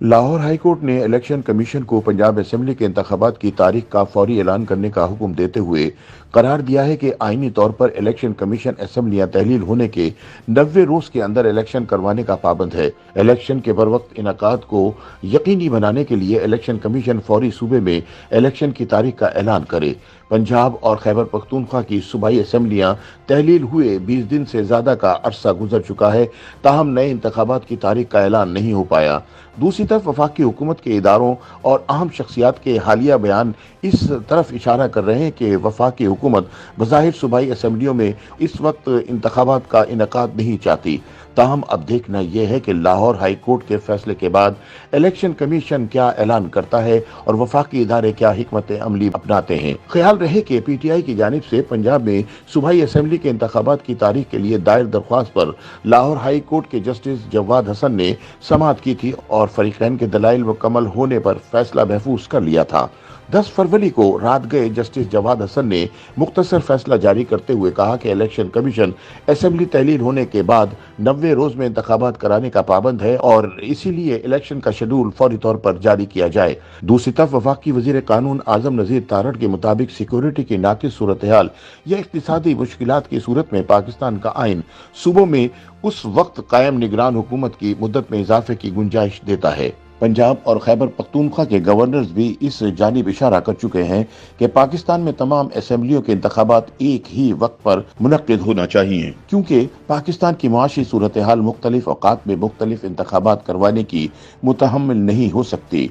Lahore high court نے election commission کو Punjab assembly کے انتخابات کی تاریخ کا فوری اعلان کرنے کا حکم دیتے ہوئے قرار دیا ہے کہ آئینی طور پر الیکشن کمیشن اسمبلیاں تحلیل ہونے کے 90 روز کے اندر الیکشن کروانے کا پابند ہے۔ الیکشن کے بروقت انعقاد کو یقینی بنانے کے لیے الیکشن کمیشن فوری صوبے میں الیکشن کی تاریخ کا اعلان کرے۔ پنجاب اور خیبر پختونخوا کی صوبائی اسمبلیاں تحلیل ہوئے 20 دن سے زیادہ کا عرصہ گزر چکا ہے، تاہم نئے انتخابات کی تاریخ کا اعلان نہیں ہو پایا۔ دوسری طرف وفاقی حکومت کے اداروں اور اہم شخصیات کے حالیہ بیان اس طرف اشارہ کر رہے ہیں کہ وفاقی حکومت بظاہر صوبائی اسمبلیوں میں اس وقت انتخابات کا انعقاد نہیں چاہتی۔ تاہم اب دیکھنا یہ ہے کہ لاہور ہائی کورٹ کے فیصلے کے بعد الیکشن کمیشن کیا اعلان کرتا ہے اور وفاقی ادارے کیا حکمت عملی اپناتے ہیں۔ خیال رہے کہ پی ٹی آئی کی جانب سے پنجاب میں صوبائی اسمبلی کے انتخابات کی تاریخ کے لیے دائر درخواست پر لاہور ہائی کورٹ کے جسٹس جواد حسن نے سماعت کی تھی اور فریقین کے دلائل مکمل ہونے پر فیصلہ محفوظ کر لیا تھا۔ 10 فروری کو رات گئے جسٹس جواد حسن نے مختصر فیصلہ جاری کرتے ہوئے کہا کہ الیکشن کمیشن اسمبلی تحلیل ہونے کے بعد 90 روز میں انتخابات کرانے کا پابند ہے اور اسی لیے الیکشن کا شیڈول فوری طور پر جاری کیا جائے۔ دوسری طرف وفاقی وزیر قانون اعظم نذیر تارڑ کے مطابق سیکورٹی کی ناقص صورتحال یا اقتصادی مشکلات کی صورت میں پاکستان کا آئین صوبوں میں اس وقت قائم نگران حکومت کی مدت میں اضافے کی گنجائش دیتا ہے۔ پنجاب اور خیبر پختونخوا کے گورنرز بھی اس جانب اشارہ کر چکے ہیں کہ پاکستان میں تمام اسمبلیوں کے انتخابات ایک ہی وقت پر منعقد ہونا چاہیے، کیونکہ پاکستان کی معاشی صورتحال مختلف اوقات میں مختلف انتخابات کروانے کی متحمل نہیں ہو سکتی۔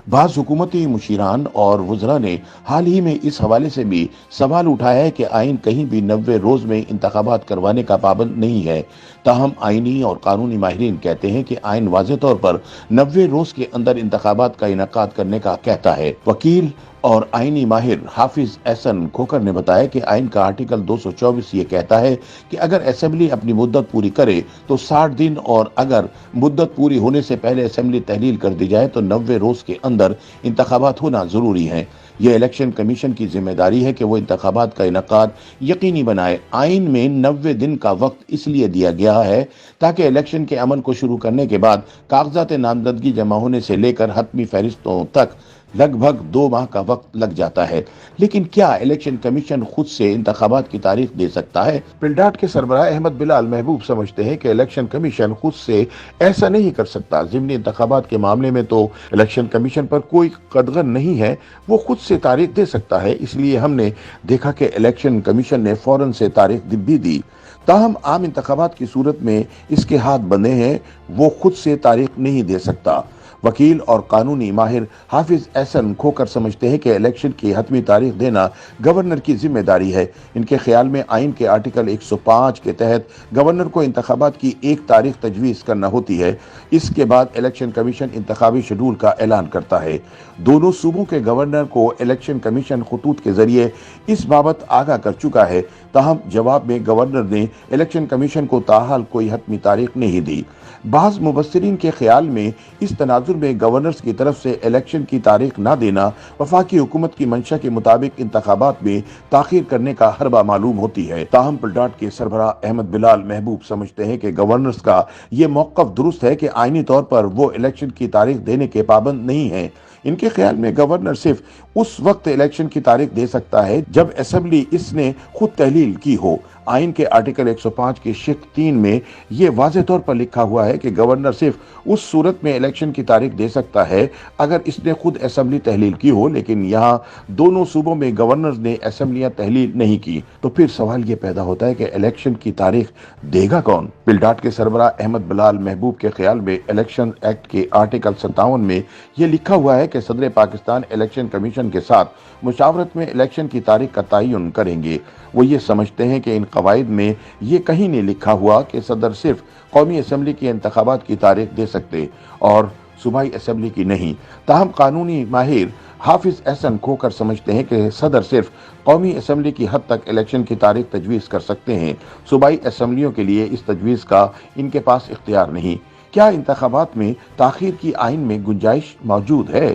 بعض حکومتی مشیران اور وزراء نے حال ہی میں اس حوالے سے بھی سوال اٹھایا ہے کہ آئین کہیں بھی 90 روز میں انتخابات کروانے کا پابند نہیں ہے۔ تاہم آئینی اور قانونی ماہرین کہتے ہیں کہ آئین واضح طور پر 90 روز کے اندر انتخابات کا انعقاد کرنے کا کہتا ہے۔ وکیل اور آئینی ماہر حافظ احسن کھوکر نے بتایا کہ آئین کا آرٹیکل 224 یہ کہتا ہے کہ اگر اسمبلی اپنی مدت پوری کرے تو 60 دن اور اگر مدت پوری ہونے سے پہلے اسمبلی تحلیل کر دی جائے تو 90 روز کے اندر انتخابات ہونا ضروری ہے۔ یہ الیکشن کمیشن کی ذمہ داری ہے کہ وہ انتخابات کا انعقاد یقینی بنائے۔ آئین میں 90 دن کا وقت اس لیے دیا گیا ہے تاکہ الیکشن کے عمل کو شروع کرنے کے بعد کاغذات نامزدگی جمع ہونے سے لے کر حتمی فہرستوں تک لگ بھگ 2 ماہ کا وقت لگ جاتا ہے۔ لیکن کیا الیکشن کمیشن خود سے انتخابات کی تاریخ دے سکتا ہے؟ پلڈاٹ کے سربراہ احمد بلال محبوب سمجھتے ہیں کہ الیکشن کمیشن خود سے ایسا نہیں کر سکتا۔ ضمنی انتخابات کے معاملے میں تو الیکشن کمیشن پر کوئی قدغن نہیں ہے، وہ خود سے تاریخ دے سکتا ہے۔ اس لیے ہم نے دیکھا کہ الیکشن کمیشن نے فوراً سے تاریخ بھی دی۔ تاہم عام انتخابات کی صورت میں اس کے ہاتھ بندھے ہیں، وہ خود سے تاریخ نہیں دے سکتا۔ وکیل اور قانونی ماہر حافظ احسن کھوکر سمجھتے ہیں کہ الیکشن کی حتمی تاریخ دینا گورنر کی ذمہ داری ہے۔ ان کے خیال میں آئین کے آرٹیکل 105 کے تحت گورنر کو انتخابات کی ایک تاریخ تجویز کرنا ہوتی ہے۔ اس کے بعد الیکشن کمیشن انتخابی شیڈول کا اعلان کرتا ہے۔ دونوں صوبوں کے گورنر کو الیکشن کمیشن خطوط کے ذریعے اس بابت آگاہ کر چکا ہے، تاہم جواب میں گورنر نے الیکشن کمیشن کو تاحال کوئی حتمی تاریخ نہیں دی۔ بعض مبصرین کے خیال میں اس تناظر میں گورنرز کی طرف سے الیکشن کی تاریخ نہ دینا وفاقی حکومت کی منشا کے مطابق انتخابات میں تاخیر کرنے کا حربہ معلوم ہوتی ہے۔ تاہم پلڈاٹ کے سربراہ احمد بلال محبوب سمجھتے ہیں کہ گورنرز کا یہ موقف درست ہے کہ آئینی طور پر وہ الیکشن کی تاریخ دینے کے پابند نہیں ہیں۔ ان کے خیال میں گورنر صرف اس وقت الیکشن کی تاریخ دے سکتا ہے جب اسمبلی اس نے خود تحلیل کی ہو۔ آئین کے آرٹیکل 105 کی شق 3 میں یہ واضح طور پر لکھا ہوا ہے کہ گورنر صرف اس صورت میں الیکشن کی تاریخ دے سکتا ہے اگر اس نے خود اسمبلی تحلیل کی ہو، لیکن یہاں دونوں صوبوں میں گورنرز نے اسمبلیاں تحلیل نہیں کی، تو پھر سوال یہ پیدا ہوتا ہے کہ الیکشن کی تاریخ دے گا کون؟ پلڈاٹ کے سربراہ احمد بلال محبوب کے خیال میں الیکشن ایکٹ کے آرٹیکل 57 میں یہ لکھا ہوا ہے کہ صدر پاکستان الیکشن کمیشن کے ساتھ مشاورت میں الیکشن کی تاریخ کا تعین کریں گے۔ وہ یہ سمجھتے ہیں کہ ان قواعد میں یہ کہیں نہیں لکھا ہوا کہ صدر صرف قومی اسمبلی کے انتخابات کی تاریخ دے سکتے اور صوبائی اسمبلی کی نہیں۔ تاہم قانونی ماہر حافظ احسن کھوکر سمجھتے ہیں کہ صدر صرف قومی اسمبلی کی حد تک الیکشن کی تاریخ تجویز کر سکتے ہیں، صوبائی اسمبلیوں کے لیے اس تجویز کا ان کے پاس اختیار نہیں۔ کیا انتخابات میں تاخیر کی آئین میں گنجائش موجود ہے؟